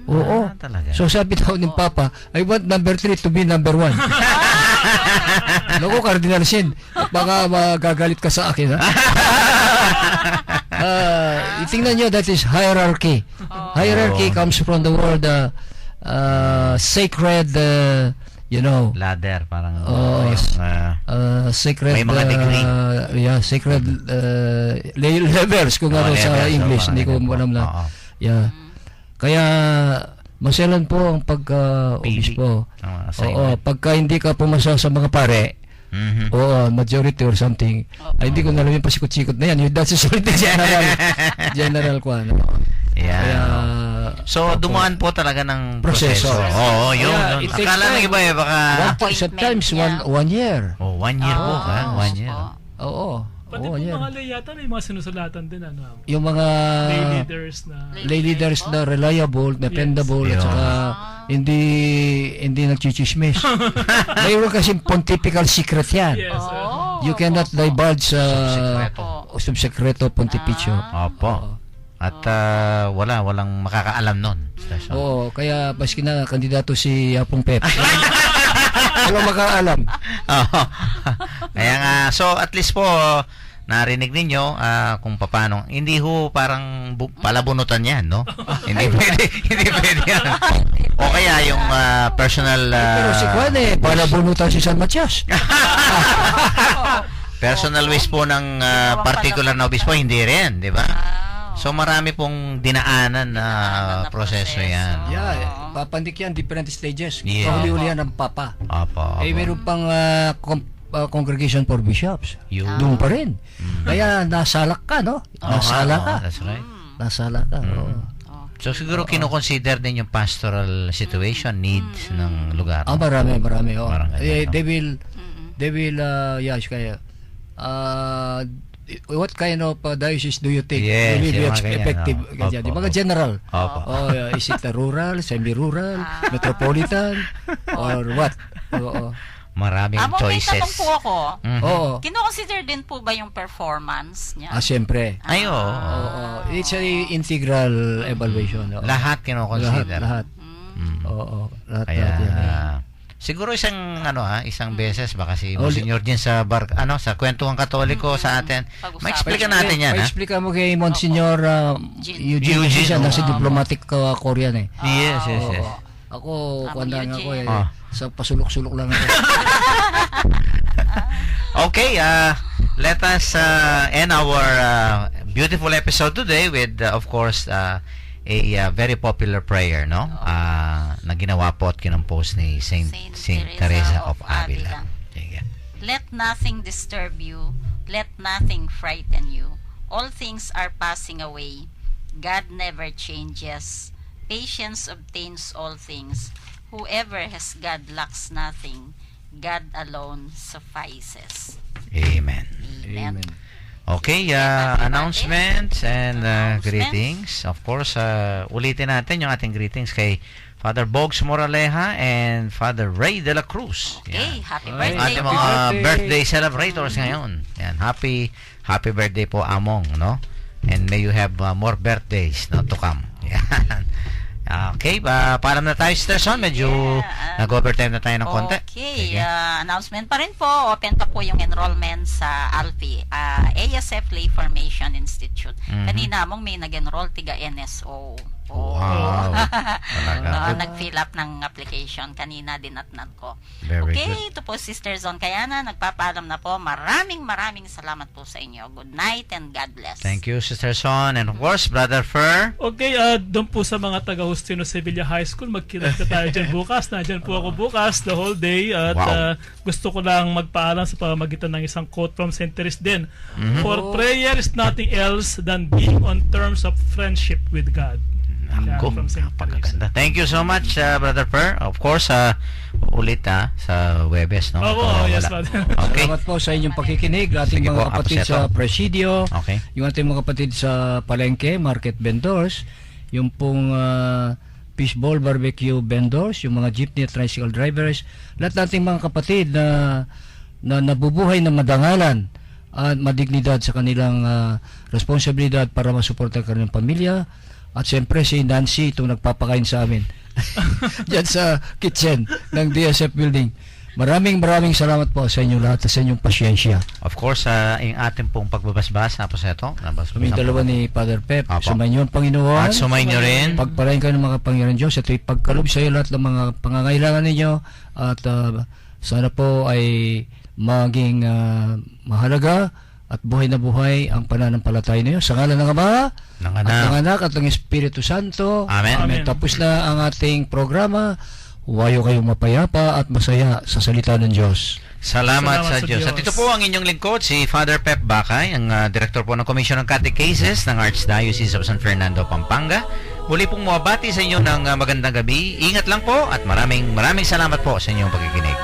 Oo. Talaga. So sabi daw ng Papa, I want number 3 to be number 1. Naku, Cardinal Sin, baka magagalit ka sa akin, ha? Tingnan nyo, that is hierarchy. Hierarchy comes from the word sacred, Ladder, parang sacred, may mga degree. sacred levels kung ano sa levels, English, hindi ko ganun po. alam na. Oo. Yeah. Kaya maselan po ang pagka-obispo. Oo, pagka hindi ka pumasa sa mga pare, majority or something, ay hindi ko na alam yung pasikot-sikot na yan. That's usually the general ko, ano. Yeah. Kaya, So, dumaan po talaga ng Proseso. proseso. Oo, yun. Kaya, it takes Akala ng time. iba baka... sometimes niya. one year. 1 year po ka. 1 year. Oo. Pati po mga lay yata may mga sinusulatan din, ano? Yung mga Lay leaders na... lay leaders na reliable, dependable, at Yes. saka hindi nagchichismis. Mayroon kasi pontifical secret yan. Yes. You cannot divulge Subsekreto. subsekreto pontificio. Opo. At walang makakaalam nun. Oo, kaya maski na kandidato si Apong Pep. Walang makakaalam. Oo. Kaya nga, so at least po, narinig ninyo kung paano. Hindi ho parang palabunutan yan, no? hindi pwede yan. O kaya yung personal... Pero si Juan para bunutan si San Matias. personal ways po ng particular na obispo, hindi rin, di ba? So marami pong dinaanan na proseso yan. Yeah, papandik yan, different stages. Yeah. Kahuli-huli yan ng Papa. Opo. Meron pang Congregation for Bishops. Yun. Doon pa rin. Kaya nasalak ka, no? Nasala ka. That's right. Nasala ka. Oo. So siguro kino-consider din yung pastoral situation, needs ng lugar. Marami. Oh. Parang ganyan, no? They will, yes, kaya, what kind of diocese do you think Yes, will be yung mga ganyan, effective? no? Ganyan. Opo, Di ba opo. general? Opo. Is it rural, semi-rural, metropolitan, or what? Oo. Maraming May choices. tanong po ako. Oo. Kino-consider din po ba yung performance niya? Siyempre. Ay, oo. Oo. It's a integral evaluation. Oo. Lahat kino-consider. Lahat. Oo. Lahat Kaya yan. siguro isang beses baka si Monsignor din sa sa Kwentuhang Katoliko sa atin. Ma-explica natin yan, ha? Pa-explica mo kay Monsignor Eugene. Siya nasa diplomatic Korean eh. Yes. Ako, kandang ako eh. Ah. Sa pasulok-sulok lang ako. Okay, let us end our beautiful episode today with, of course, a very popular prayer, no? Na ginawa po at kinompose ni Saint Teresa of Avila. Yeah. Let nothing disturb you. Let nothing frighten you. All things are passing away. God never changes. Patience obtains all things. Whoever has God lacks nothing. God alone suffices. Amen. Amen. Amen. Okay, Happy announcements and Announcements. greetings. Of course, ulitin natin yung ating greetings kay Father Bogs Moraleja and Father Ray de la Cruz. Okay, Yan. happy Ay, birthday Ating po. mga birthday. birthday celebrators ngayon. Yan, happy birthday po Among, no? And may you have more birthdays no, to come. Yan. Okay, paalam na tayo, Sister Son. Medyo Yeah, nag-overtime na tayo ng konti. Okay, Sige. announcement pa rin po. Open pa po yung enrollment sa ALFI, ASF Lay Formation Institute. Mhm. Kanina mong may nag-enroll tiga NSO. Wow. Talaga. Nag-fill up ng application. Kanina dinatnan ko. Very Okay, good. ito po Sister Zon Kayana. Nagpapaalam na po. Maraming salamat po sa inyo. Good night and God bless. Thank you, Sister Son. And of course, Brother Fer. Okay, doon po sa mga taga Justino Sevilla High School, magkita tayo dyan bukas. Nandyan po ako bukas the whole day. At Wow. gusto ko lang magpaalam sa pamamagitan ng isang quote from St. Therese din. Mhm. For prayer is nothing else than being on terms of friendship with God. Ako, From St. napakaganda. Thank you so much, Brother Per. Of course, ulit sa Webes, no? Oo, yes, Wala. Father. Okay. Salamat po sa inyong pakikinig, ating Sige mga po, kapatid Aposeto. sa Presidio, Okay. yung ating mga kapatid sa Palengke, Market Vendors, yung pong Fishball Barbecue Vendors, yung mga jeepney at tricycle drivers, lahat nating mga kapatid na nabubuhay na madangalan at madignidad sa kanilang responsibilidad para masuporta ang kanilang pamilya. At siyempre si Nancy itong nagpapakain sa amin diyan sa kitchen ng DSF building. Maraming salamat po sa inyong lahat at sa inyong pasyensya. Of course, yung ating pong pagbabasbas, Aposeto. Kami dalawa ni Father Pep. Apo. Sumayin niyo ang Panginoon. At sumayin nyo rin. Pagpalain kayo ng mga Panginoon Diyos at ipagkaloob sa iyo lahat ng mga pangangailangan ninyo at sana po ay maging mahalaga at buhay na buhay ang pananampalataya niyo sa ngalan ng Ama Ng at ng Anak at ng Espiritu Santo. Amen. Amen. Tapos na ang ating programa. Huwayo kayong mapayapa at masaya sa salita ng Diyos. Salamat Salamat sa sa Diyos. Diyos. At ito po ang inyong lingkod, si Father Pep Bakay, ang Director po ng Commission on Catechesis ng Archdiocese of San Fernando, Pampanga. Muli pong mabati sa inyo ng magandang gabi. Ingat lang po at maraming salamat po sa inyong pagkikinig.